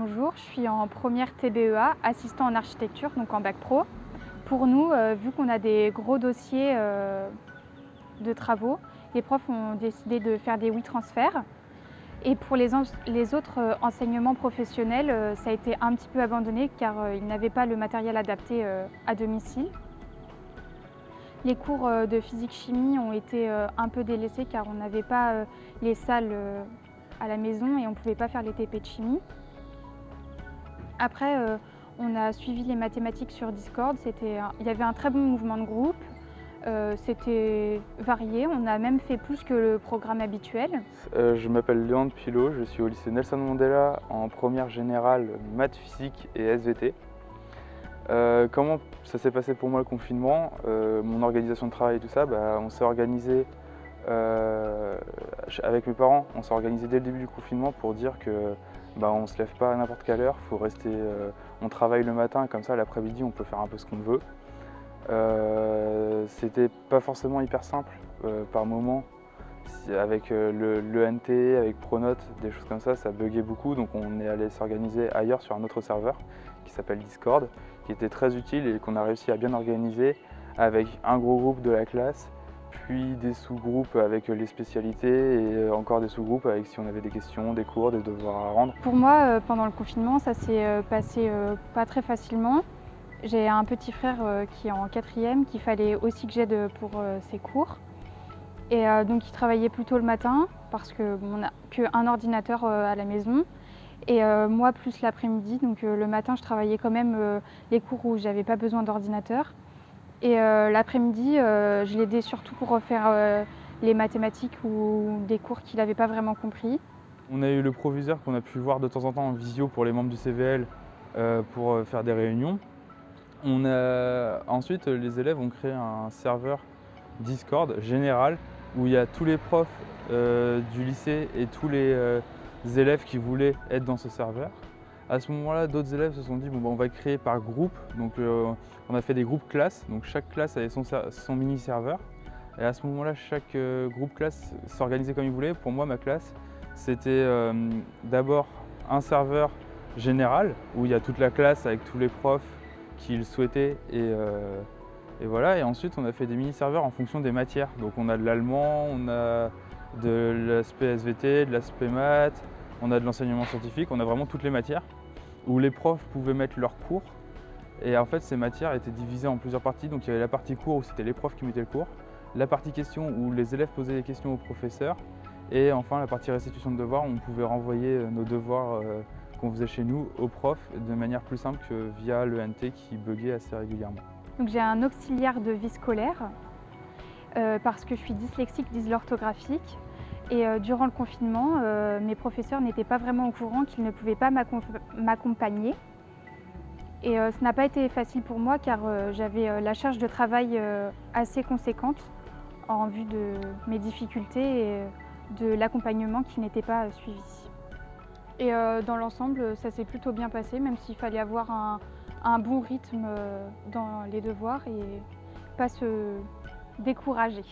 Bonjour, je suis en première TBEA, assistant en architecture, donc en bac pro. Pour nous, vu qu'on a des gros dossiers de travaux, les profs ont décidé de faire des WeTransfers. Et pour les autres enseignements professionnels, ça a été un petit peu abandonné car ils n'avaient pas le matériel adapté à domicile. Les cours de physique-chimie ont été un peu délaissés car on n'avait pas les salles à la maison et on ne pouvait pas faire les TP de chimie. Après, on a suivi les mathématiques sur Discord. Il y avait un très bon mouvement de groupe. C'était varié. On a même fait plus que le programme habituel. Je m'appelle Léandre Pilot, je suis au lycée Nelson Mandela en première générale maths, physique et SVT. Comment ça s'est passé pour moi le confinement, mon organisation de travail et tout ça, on s'est organisé avec mes parents, on s'est organisé dès le début du confinement pour dire que on ne se lève pas à n'importe quelle heure, faut rester, on travaille le matin et comme ça l'après-midi on peut faire un peu ce qu'on veut. C'était pas forcément hyper simple par moment. Avec l'ENT, avec Pronote, des choses comme ça buguait beaucoup, donc on est allé s'organiser ailleurs sur un autre serveur qui s'appelle Discord, qui était très utile et qu'on a réussi à bien organiser avec un gros groupe de la classe, puis des sous-groupes avec les spécialités et encore des sous-groupes avec si on avait des questions, des cours, des devoirs à rendre. Pour moi, pendant le confinement, ça s'est passé pas très facilement. J'ai un petit frère qui est en 4e, qu'il fallait aussi que j'aide pour ses cours. Et donc il travaillait plutôt le matin parce qu'on n'a qu'un ordinateur à la maison. Et moi plus l'après-midi, donc le matin je travaillais quand même les cours où j'avais pas besoin d'ordinateur. Et l'après-midi je l'aidais surtout pour refaire les mathématiques ou des cours qu'il n'avait pas vraiment compris. On a eu le proviseur qu'on a pu voir de temps en temps en visio pour les membres du CVL pour faire des réunions. Ensuite les élèves ont créé un serveur Discord général où il y a tous les profs du lycée et tous les élèves qui voulaient être dans ce serveur. À ce moment-là, d'autres élèves se sont dit on va créer par groupe. Donc on a fait des groupes classes, donc chaque classe avait son mini serveur. Et à ce moment-là, chaque groupe classe s'organisait comme il voulait. Pour moi, ma classe, c'était d'abord un serveur général où il y a toute la classe avec tous les profs qui le souhaitaient et voilà, et ensuite on a fait des mini-serveurs en fonction des matières. Donc on a de l'allemand, on a de l'aspect SVT, de l'aspect maths, on a de l'enseignement scientifique, on a vraiment toutes les matières où les profs pouvaient mettre leurs cours. Et en fait ces matières étaient divisées en plusieurs parties. Donc il y avait la partie cours où c'était les profs qui mettaient le cours, la partie questions où les élèves posaient des questions aux professeurs, et enfin la partie restitution de devoirs où on pouvait renvoyer nos devoirs qu'on faisait chez nous aux profs de manière plus simple que via l'ENT qui buguait assez régulièrement. Donc j'ai un auxiliaire de vie scolaire parce que je suis dyslexique, dyslorthographique. Et durant le confinement, mes professeurs n'étaient pas vraiment au courant qu'ils ne pouvaient pas m'accompagner. Et ce n'a pas été facile pour moi car j'avais la charge de travail assez conséquente en vue de mes difficultés et de l'accompagnement qui n'était pas suivi. Et dans l'ensemble, ça s'est plutôt bien passé, même s'il fallait avoir un bon rythme dans les devoirs et pas se décourager.